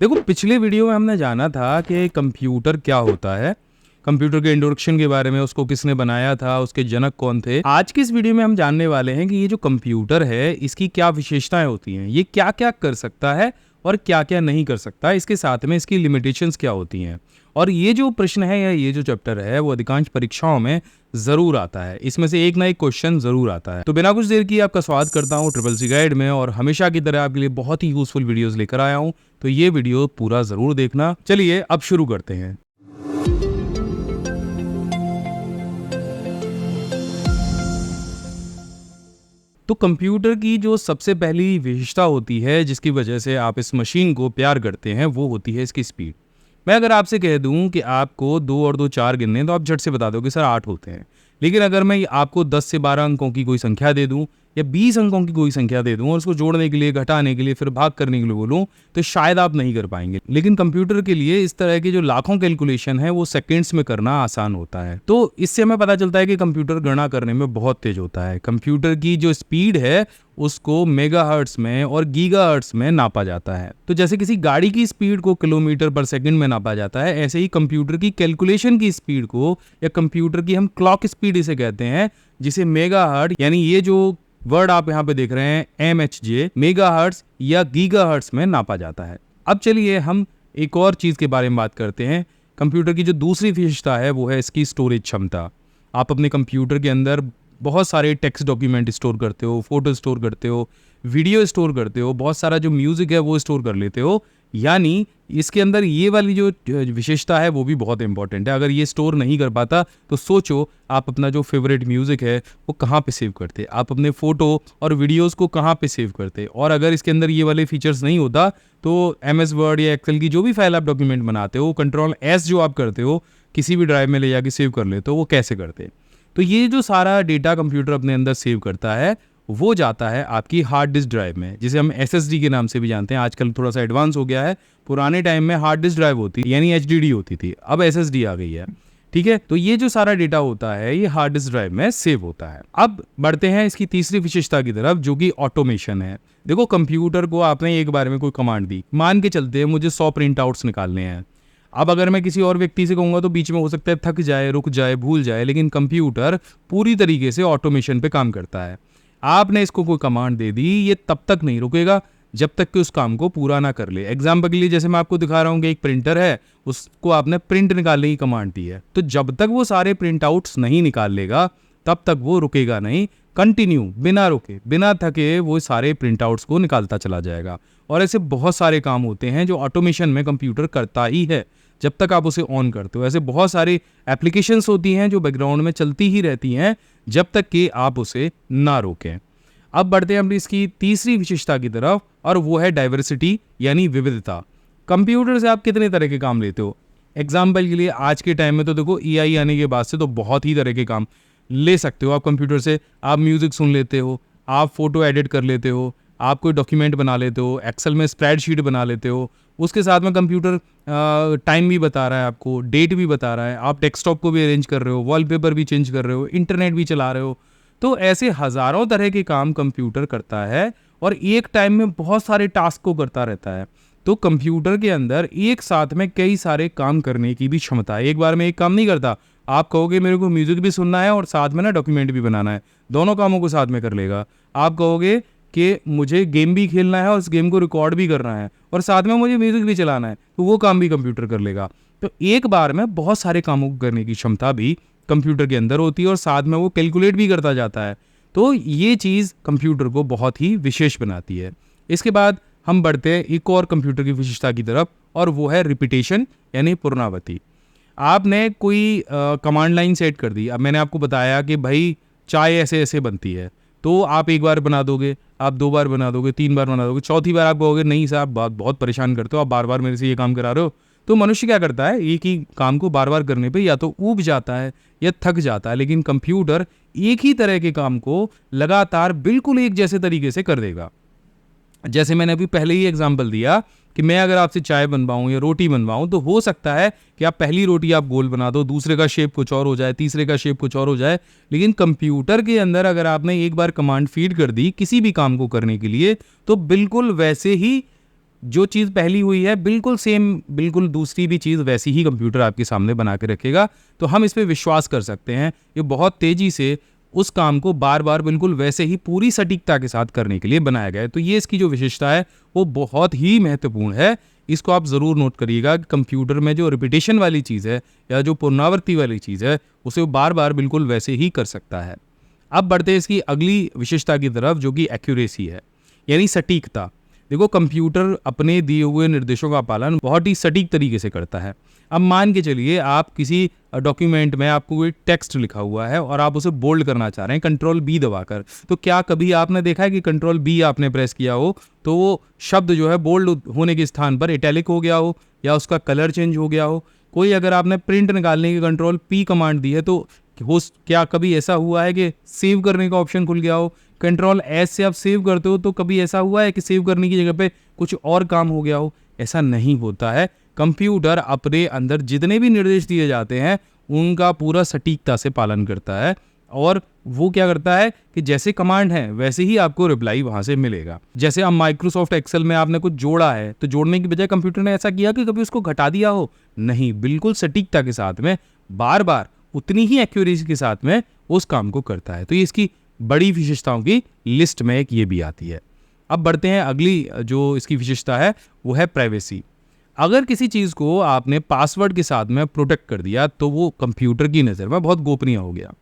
देखो, पिछले वीडियो में हमने जाना था कि कंप्यूटर क्या होता है, कंप्यूटर के इंट्रोडक्शन के बारे में, उसको किसने बनाया था, उसके जनक कौन थे। आज की इस वीडियो में हम जानने वाले हैं कि ये जो कंप्यूटर है इसकी क्या विशेषताएं होती हैं, ये क्या क्या कर सकता है और क्या क्या नहीं कर सकता, इसके साथ में इसकी लिमिटेशंस क्या होती हैं। और ये जो प्रश्न है या ये जो चैप्टर है वो अधिकांश परीक्षाओं में जरूर आता है, इसमें से एक ना एक क्वेश्चन जरूर आता है। तो बिना कुछ देर की आपका स्वागत करता हूँ ट्रिपल सी गाइड में, और हमेशा की तरह आपके लिए बहुत ही यूजफुल वीडियोस लेकर आया हूँ, तो ये वीडियो पूरा जरूर देखना। चलिए अब शुरू करते हैं। तो कंप्यूटर की जो सबसे पहली विशेषता होती है जिसकी वजह से आप इस मशीन को प्यार करते हैं, वो होती है इसकी स्पीड। मैं अगर आपसे कह दूं कि आपको 2 और 2 4 गिनने, तो आप झट से बता दोगे सर 8 होते हैं। लेकिन अगर मैं आपको 10 से 12 अंकों की कोई संख्या दे दूं या 20 अंकों की कोई संख्या दे दूं और उसको जोड़ने के लिए, घटाने के लिए, फिर भाग करने के लिए बोलूं, तो शायद आप नहीं कर पाएंगे। लेकिन कंप्यूटर के लिए इस तरह के जो लाखों कैलकुलेशन है वो सेकंड्स में करना आसान होता है। तो इससे हमें पता चलता है कि कंप्यूटर गणना करने में बहुत तेज होता है। कंप्यूटर की जो स्पीड है उसको मेगाहर्ट्ज में और गीगाहर्ट्ज में नापा जाता है। तो जैसे किसी गाड़ी की स्पीड को किलोमीटर पर सेकंड में नापा जाता है, ऐसे ही कंप्यूटर की कैलकुलेशन की स्पीड को, या कंप्यूटर की हम क्लॉक स्पीड इसे कहते हैं, जिसे मेगाहर्ट्ज, यानी ये जो वर्ड आप यहाँ पे देख रहे हैं MHz, मेगाहर्ट्ज या गीगाहर्ट्ज में नापा जाता है। अब चलिए हम एक और चीज के बारे में बात करते हैं। कंप्यूटर की जो दूसरी विशेषता है वो है इसकी स्टोरेज क्षमता। आप अपने कंप्यूटर के अंदर बहुत सारे टेक्स्ट डॉक्यूमेंट स्टोर करते हो, फोटो स्टोर करते हो, वीडियो स्टोर करते हो, बहुत सारा जो म्यूजिक है वो स्टोर कर लेते हो। यानी इसके अंदर ये वाली जो विशेषता है वो भी बहुत इंपॉर्टेंट है। अगर ये स्टोर नहीं कर पाता तो सोचो आप अपना जो फेवरेट म्यूजिक है वो कहाँ पे सेव करते, आप अपने फोटो और वीडियोस को कहाँ पे सेव करते। और अगर इसके अंदर ये वाले फीचर्स नहीं होता तो MS वर्ड या एक्सेल की जो भी फाइल आप डॉक्यूमेंट बनाते हो, Ctrl+S जो आप करते हो, किसी भी ड्राइव में ले जाके सेव कर लेते हो, वो कैसे करते। तो ये जो सारा डेटा कंप्यूटर अपने अंदर सेव करता है वो जाता है आपकी हार्ड डिस्क ड्राइव में, जिसे हम SSD के नाम से भी जानते हैं। आजकल थोड़ा सा एडवांस हो गया है। पुराने टाइम में हार्ड डिस्क ड्राइव होती यानी HDD होती थी, अब SSD आ गई है। ठीक है, तो ये जो सारा डेटा होता है ये हार्ड डिस्क ड्राइव में सेव होता है। अब बढ़ते हैं इसकी तीसरी विशेषता की तरफ, जो कि ऑटोमेशन है। देखो, कंप्यूटर को आपने एक बार में कोई कमांड दी, मान के चलते हैं मुझे 100 प्रिंट आउट्स निकालने हैं। अब अगर मैं किसी और व्यक्ति से कहूंगा तो बीच में हो सकता है थक जाए, रुक जाए, भूल जाए, लेकिन कंप्यूटर पूरी तरीके से ऑटोमेशन पे काम करता है। आपने इसको कोई कमांड दे दी, ये तब तक नहीं रुकेगा जब तक कि उस काम को पूरा ना कर ले। एग्जाम्पल के लिए जैसे मैं आपको दिखा रहा हूँ कि एक प्रिंटर है, उसको आपने प्रिंट निकालने की कमांड दी है, तो जब तक वो सारे प्रिंट आउट्स नहीं निकाल लेगा तब तक वो रुकेगा नहीं। कंटिन्यू, बिना रुके, बिना थके वो सारे प्रिंट आउट्स को निकालता चला जाएगा। और ऐसे बहुत सारे काम होते हैं जो ऑटोमेशन में कंप्यूटर करता ही है जब तक आप उसे ऑन करते हो। ऐसे बहुत सारी एप्लीकेशंस होती हैं जो बैकग्राउंड में चलती ही रहती हैं जब तक कि आप उसे ना रोकें। अब बढ़ते हैं अपनी इसकी तीसरी विशेषता की तरफ, और वो है डाइवर्सिटी यानी विविधता। कंप्यूटर से आप कितने तरह के काम लेते हो? एग्जाम्पल के लिए आज के टाइम में तो देखो AI आने के बाद से तो बहुत ही तरह के काम ले सकते हो आप कंप्यूटर से। आप म्यूजिक सुन लेते हो, आप फोटो एडिट कर लेते हो, आप कोई डॉक्यूमेंट बना लेते हो, एक्सेल में स्प्रेडशीट बना लेते हो। उसके साथ में कंप्यूटर टाइम भी बता रहा है, आपको डेट भी बता रहा है, आप डेस्कटॉप को भी अरेंज कर रहे हो, वॉलपेपर भी चेंज कर रहे हो, इंटरनेट भी चला रहे हो। तो ऐसे हजारों तरह के काम कंप्यूटर करता है और एक टाइम में बहुत सारे टास्क को करता रहता है। तो कंप्यूटर के अंदर एक साथ में कई सारे काम करने की भी क्षमता है। एक बार में एक काम नहीं करता। आप कहोगे मेरे को म्यूजिक भी सुनना है और साथ में ना डॉक्यूमेंट भी बनाना है, दोनों कामों को साथ में कर लेगा। आप कहोगे कि मुझे गेम भी खेलना है और उस गेम को रिकॉर्ड भी करना है और साथ में मुझे म्यूजिक भी चलाना है, तो वो काम भी कंप्यूटर कर लेगा। तो एक बार में बहुत सारे कामों को करने की क्षमता भी कंप्यूटर के अंदर होती है और साथ में वो कैलकुलेट भी करता जाता है। तो ये चीज़ कंप्यूटर को बहुत ही विशेष बनाती है। इसके बाद हम बढ़ते हैं एक और कंप्यूटर की विशेषता की तरफ, और वो है रिपीटेशन यानी पुनरावृत्ति। आपने कोई कमांड लाइन सेट कर दी। अब मैंने आपको बताया कि भाई चाय ऐसे ऐसे बनती है, तो आप एक बार बना दोगे, आप 2 बार बना दोगे, 3 बार बना दोगे, चौथी बार आप कहोगे नहीं साहब बहुत परेशान करते हो, आप बार बार मेरे से ये काम करा रहे हो। तो मनुष्य क्या करता है, एक ही काम को बार बार करने पे या तो ऊब जाता है या थक जाता है। लेकिन कंप्यूटर एक ही तरह के काम को लगातार बिल्कुल एक जैसे तरीके से कर देगा। जैसे मैंने अभी पहले ही एग्जांपल दिया कि मैं अगर आपसे चाय बनवाऊं या रोटी बनवाऊं, तो हो सकता है कि आप पहली रोटी आप गोल बना दो, दूसरे का शेप कुछ और हो जाए, तीसरे का शेप कुछ और हो जाए। लेकिन कंप्यूटर के अंदर अगर आपने एक बार कमांड फीड कर दी किसी भी काम को करने के लिए, तो बिल्कुल वैसे ही जो चीज़ पहली हुई है बिल्कुल सेम, बिल्कुल दूसरी भी चीज़ वैसी ही कंप्यूटर आपके सामने बना के रखेगा। तो हम इस पे विश्वास कर सकते हैं। ये बहुत तेज़ी से उस काम को बार बार बिल्कुल वैसे ही पूरी सटीकता के साथ करने के लिए बनाया गया है। तो ये इसकी जो विशेषता है वो बहुत ही महत्वपूर्ण है। इसको आप ज़रूर नोट करिएगा कि कंप्यूटर में जो रिपीटेशन वाली चीज़ है या जो पुनरावृत्ति वाली चीज़ है उसे वो बार बार बिल्कुल वैसे ही कर सकता है। अब बढ़ते हैं इसकी अगली विशेषता की तरफ, जो कि एक्यूरेसी है, यानी सटीकता। देखो, कंप्यूटर अपने दिए हुए निर्देशों का पालन बहुत ही सटीक तरीके से करता है। अब मान के चलिए आप किसी डॉक्यूमेंट में आपको कोई टेक्स्ट लिखा हुआ है और आप उसे बोल्ड करना चाह रहे हैं कंट्रोल बी दबाकर, तो क्या कभी आपने देखा है कि कंट्रोल बी आपने प्रेस किया हो तो वो शब्द जो है बोल्ड होने के स्थान पर इटैलिक हो गया हो या उसका कलर चेंज हो गया हो? कोई अगर आपने प्रिंट निकालने की कंट्रोल पी कमांड दी है तो क्या कभी ऐसा हुआ है कि सेव करने का ऑप्शन खुल गया हो? कंट्रोल एस से आप सेव करते हो तो कभी ऐसा हुआ है कि सेव करने की जगह पे कुछ और काम हो गया हो? ऐसा नहीं होता है। कंप्यूटर अपने अंदर जितने भी निर्देश दिए जाते हैं उनका पूरा सटीकता से पालन करता है और वो क्या करता है कि जैसे कमांड है वैसे ही आपको रिप्लाई वहां से मिलेगा। जैसे अब माइक्रोसॉफ्ट एक्सेल में आपने कुछ जोड़ा है तो जोड़ने की बजाय कंप्यूटर ने ऐसा किया कि कभी उसको घटा दिया हो? नहीं, बिल्कुल सटीकता के साथ में बार बार उतनी ही एक्यूरेसी के साथ में उस काम को करता है। तो ये इसकी बड़ी विशेषताओं की लिस्ट में एक ये भी आती है। अब बढ़ते हैं अगली जो इसकी विशेषता है वो है प्राइवेसी। अगर किसी चीज़ को आपने पासवर्ड के साथ में प्रोटेक्ट कर दिया तो वो कंप्यूटर की नज़र में बहुत गोपनीय हो गया।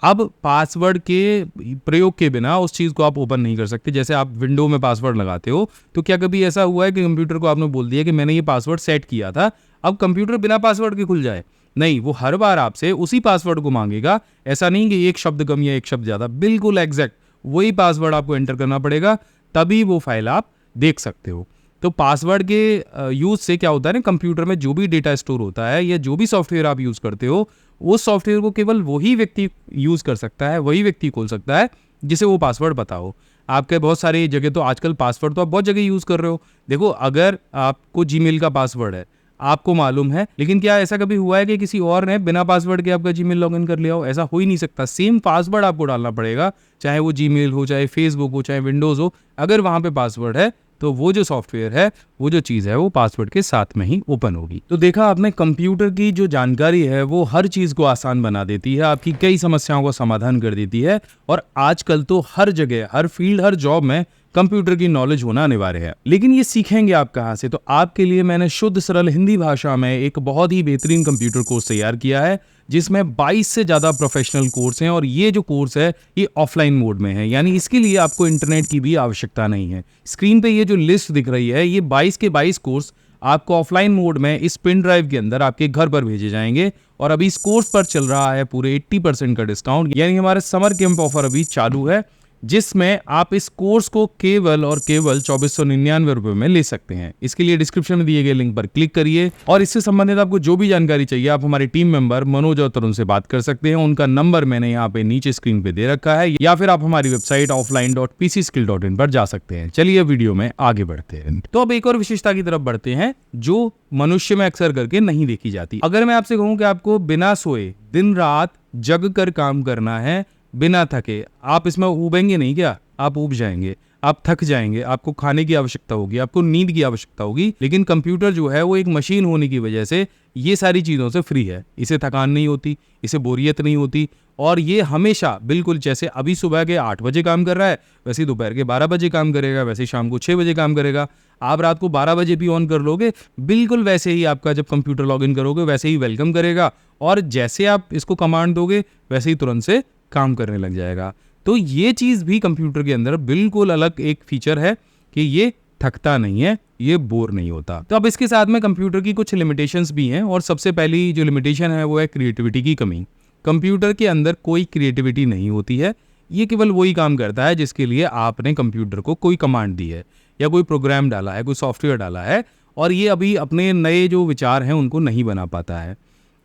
अब पासवर्ड के प्रयोग के बिना उस चीज़ को आप ओपन नहीं कर सकते। जैसे आप विंडो में पासवर्ड लगाते हो तो क्या कभी ऐसा हुआ है कि कंप्यूटर को आपने बोल दिया कि मैंने ये पासवर्ड सेट किया था, अब कंप्यूटर बिना पासवर्ड के खुल जाए? नहीं, वो हर बार आपसे उसी पासवर्ड को मांगेगा। ऐसा नहीं कि एक शब्द कम या एक शब्द ज़्यादा, बिल्कुल एग्जैक्ट वही पासवर्ड आपको एंटर करना पड़ेगा, तभी वो फाइल आप देख सकते हो। तो पासवर्ड के यूज़ से क्या होता है ना, कंप्यूटर में जो भी डेटा स्टोर होता है या जो भी सॉफ्टवेयर आप यूज़ करते हो उस सॉफ्टवेयर को केवल वही व्यक्ति यूज़ कर सकता है, वही व्यक्ति खोल सकता है जिसे वो पासवर्ड पता हो। आपके बहुत सारी जगह तो आजकल पासवर्ड तो आप बहुत जगह यूज़ कर रहे हो। देखो, अगर आपको जीमेल का पासवर्ड है, आपको मालूम है, लेकिन क्या ऐसा कभी हुआ है कि किसी और ने बिना पासवर्ड के आपका जीमेल लॉगिन कर लिया हो? ऐसा हो ही नहीं सकता। सेम पासवर्ड आपको डालना पड़ेगा, चाहे वो जीमेल हो, चाहे फेसबुक हो, चाहे विंडोज़ हो। अगर वहाँ पे पासवर्ड है तो वो जो सॉफ्टवेयर है, वो जो चीज़ है, वो पासवर्ड के साथ में ही ओपन होगी। तो देखा आपने, कंप्यूटर की जो जानकारी है वो हर चीज़ को आसान बना देती है, आपकी कई समस्याओं का समाधान कर देती है। और आजकल तो हर जगह, हर फील्ड, हर जॉब में कंप्यूटर की नॉलेज होना अनिवार्य है। लेकिन ये सीखेंगे आप कहाँ से? तो आपके लिए मैंने शुद्ध सरल हिंदी भाषा में एक बहुत ही बेहतरीन कंप्यूटर कोर्स तैयार किया है जिसमें 22 से ज़्यादा प्रोफेशनल कोर्स हैं। और ये जो कोर्स है ये ऑफलाइन मोड में है, यानी इसके लिए आपको इंटरनेट की भी आवश्यकता नहीं है। स्क्रीन पे ये जो लिस्ट दिख रही है, ये 22 के 22 कोर्स आपको ऑफलाइन मोड में इस पिन ड्राइव के अंदर आपके घर पर भेजे जाएंगे। और अभी इस कोर्स पर चल रहा है पूरे 80% का डिस्काउंट, यानी हमारे समर कैंप ऑफर अभी चालू है, जिसमें आप इस कोर्स को केवल और केवल 2499 रुपए में ले सकते हैं। इसके लिए डिस्क्रिप्शन में दिए गए लिंक पर क्लिक करिए और इससे संबंधित आपको जो भी जानकारी चाहिए आप हमारे टीम मेंबर मनोज और तरुण से बात कर सकते हैं। उनका नंबर मैंने यहाँ पे नीचे स्क्रीन पे दे रखा है, या फिर आप हमारी वेबसाइट offline.pcskill.in पर जा सकते हैं। चलिए वीडियो में आगे बढ़ते हैं। तो अब एक और विशेषता की तरफ बढ़ते हैं जो मनुष्य में अक्सर करके नहीं देखी जाती। अगर मैं आपसे कहूँ कि आपको बिना सोए दिन रात जग कर काम करना है बिना थके, आप इसमें ऊबेंगे नहीं क्या? आप ऊब जाएंगे, आप थक जाएंगे, आपको खाने की आवश्यकता होगी, आपको नींद की आवश्यकता होगी। लेकिन कंप्यूटर जो है वो एक मशीन होने की वजह से ये सारी चीज़ों से फ्री है। इसे थकान नहीं होती, इसे बोरियत नहीं होती, और ये हमेशा बिल्कुल जैसे अभी सुबह के 8 बजे काम कर रहा है वैसे दोपहर के 12 बजे काम करेगा, वैसे शाम को 6 बजे काम करेगा। आप रात को 12 बजे भी ऑन कर लोगे, बिल्कुल वैसे ही आपका जब कंप्यूटर लॉगिन करोगे वैसे ही वेलकम करेगा, और जैसे आप इसको कमांड दोगे वैसे ही तुरंत से काम करने लग जाएगा। तो ये चीज़ भी कंप्यूटर के अंदर बिल्कुल अलग एक फीचर है कि ये थकता नहीं है, ये बोर नहीं होता। तो अब इसके साथ में कंप्यूटर की कुछ लिमिटेशंस भी हैं, और सबसे पहली जो लिमिटेशन है वो है क्रिएटिविटी की कमी। कंप्यूटर के अंदर कोई क्रिएटिविटी नहीं होती है, ये केवल वही काम करता है जिसके लिए आपने कंप्यूटर को कोई कमांड दी है या कोई प्रोग्राम डाला है, कोई सॉफ्टवेयर डाला है, और ये अभी अपने नए जो विचार हैं उनको नहीं बना पाता है।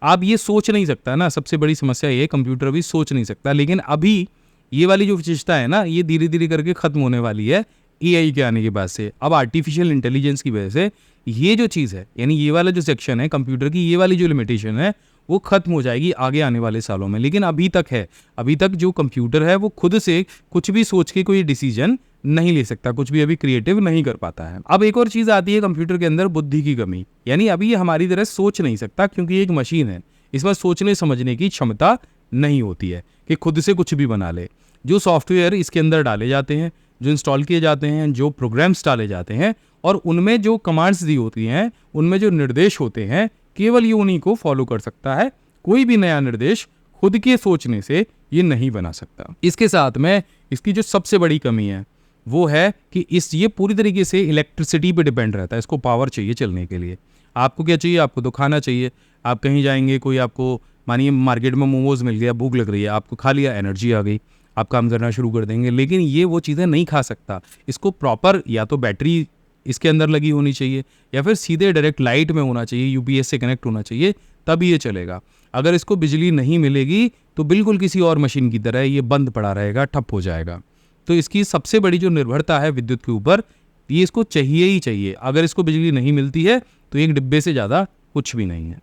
आप ये सोच नहीं सकता ना, सबसे बड़ी समस्या ये है, कंप्यूटर भी सोच नहीं सकता। लेकिन अभी ये वाली जो विशेषता है ना, ये धीरे धीरे करके खत्म होने वाली है एआई के आने के बाद से। अब आर्टिफिशियल इंटेलिजेंस की वजह से ये जो चीज़ है, यानी ये वाला जो सेक्शन है कंप्यूटर की, ये वाली जो लिमिटेशन है वो खत्म हो जाएगी आगे आने वाले सालों में। लेकिन अभी तक है, अभी तक जो कंप्यूटर है वो खुद से कुछ भी सोच के कोई डिसीजन नहीं ले सकता, कुछ भी अभी क्रिएटिव नहीं कर पाता है। अब एक और चीज़ आती है कंप्यूटर के अंदर, बुद्धि की कमी। यानी अभी ये हमारी तरह सोच नहीं सकता, क्योंकि ये एक मशीन है, इसमें सोचने समझने की क्षमता नहीं होती है कि खुद से कुछ भी बना ले। जो सॉफ्टवेयर इसके अंदर डाले जाते हैं, जो इंस्टॉल किए जाते हैं, जो प्रोग्राम्स डाले जाते हैं और उनमें जो कमांड्स दी होती हैं, उनमें जो निर्देश होते हैं, केवल ये उन्हीं को फॉलो कर सकता है। कोई भी नया निर्देश खुद के सोचने से ये नहीं बना सकता। इसके साथ में इसकी जो सबसे बड़ी कमी है वो है कि ये पूरी तरीके से इलेक्ट्रिसिटी पे डिपेंड रहता है। इसको पावर चाहिए चलने के लिए। आपको क्या चाहिए? आपको तो खाना चाहिए। आप कहीं जाएंगे, कोई आपको मानिए मार्केट में मोमोज मिल गया, भूख लग रही है, आपको खा लिया, एनर्जी आ गई, आप काम करना शुरू कर देंगे। लेकिन ये वो चीज़ें नहीं खा सकता। इसको प्रॉपर या तो बैटरी इसके अंदर लगी होनी चाहिए या फिर सीधे डायरेक्ट लाइट में होना चाहिए, यूपीएस से कनेक्ट होना चाहिए, तभी ये चलेगा। अगर इसको बिजली नहीं मिलेगी तो बिल्कुल किसी और मशीन की तरह ये बंद पड़ा रहेगा, ठप हो जाएगा। तो इसकी सबसे बड़ी जो निर्भरता है विद्युत के ऊपर, ये इसको चाहिए ही चाहिए। अगर इसको बिजली नहीं मिलती है तो एक डिब्बे से ज़्यादा कुछ भी नहीं है।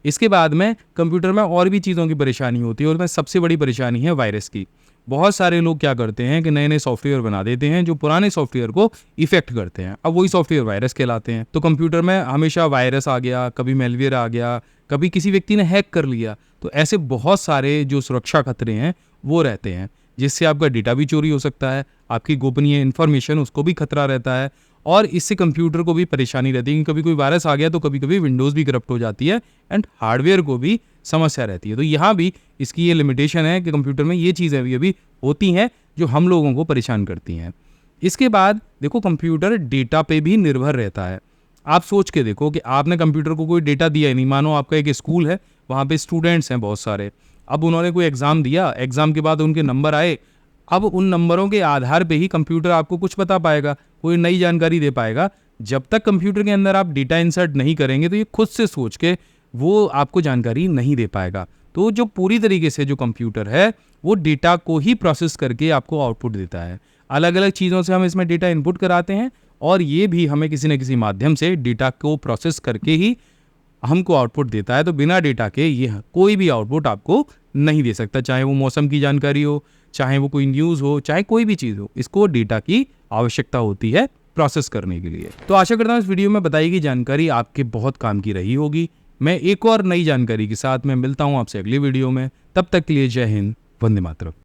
इसके बाद में कंप्यूटर में और भी चीज़ों की परेशानी होती है, और उसमें सबसे बड़ी परेशानी है वायरस की। बहुत सारे लोग क्या करते हैं कि नए नए सॉफ्टवेयर बना देते हैं जो पुराने सॉफ्टवेयर को इफेक्ट करते हैं। अब वही सॉफ्टवेयर वायरस कहलाते हैं। तो कंप्यूटर में हमेशा वायरस आ गया, कभी मेलवेयर आ गया, कभी किसी व्यक्ति ने हैक कर लिया। तो ऐसे बहुत सारे जो सुरक्षा खतरे हैं वो रहते हैं, जिससे आपका डेटा भी चोरी हो सकता है, आपकी गोपनीय इन्फॉर्मेशन उसको भी खतरा रहता है, और इससे कंप्यूटर को भी परेशानी रहती है कि कभी कोई वायरस आ गया तो कभी कभी विंडोज़ भी करप्ट हो जाती है एंड हार्डवेयर को भी समस्या रहती है। तो यहाँ भी इसकी ये लिमिटेशन है कि कंप्यूटर में ये चीज़ें अभी होती हैं जो हम लोगों को परेशान करती हैं। इसके बाद देखो, कंप्यूटर डेटा पे भी निर्भर रहता है। आप सोच के देखो कि आपने कंप्यूटर को कोई डेटा दिया ही नहीं। मानो आपका एक स्कूल है, वहाँ पे स्टूडेंट्स हैं बहुत सारे। अब उन्होंने कोई एग्ज़ाम दिया, एग्ज़ाम के बाद उनके नंबर आए। अब उन नंबरों के आधार पे ही कंप्यूटर आपको कुछ बता पाएगा, कोई नई जानकारी दे पाएगा। जब तक कंप्यूटर के अंदर आप डेटा इंसर्ट नहीं करेंगे तो ये खुद से सोच के वो आपको जानकारी नहीं दे पाएगा। तो जो पूरी तरीके से जो कंप्यूटर है वो डेटा को ही प्रोसेस करके आपको आउटपुट देता है। अलग अलग चीज़ों से हम इसमें डेटा इनपुट कराते हैं और ये भी हमें किसी न किसी माध्यम से डेटा को प्रोसेस करके ही हमको आउटपुट देता है। तो बिना डेटा के ये कोई भी आउटपुट आपको नहीं दे सकता, चाहे वो मौसम की जानकारी हो, चाहे वो कोई न्यूज़ हो, चाहे कोई भी चीज़ हो, इसको डेटा की आवश्यकता होती है प्रोसेस करने के लिए। तो आशा करता हूँ इस वीडियो में बताई गई जानकारी आपके बहुत काम की रही होगी। मैं एक और नई जानकारी के साथ मैं मिलता हूँ आपसे अगली वीडियो में। तब तक के लिए जय हिंद, वंदे मातरम।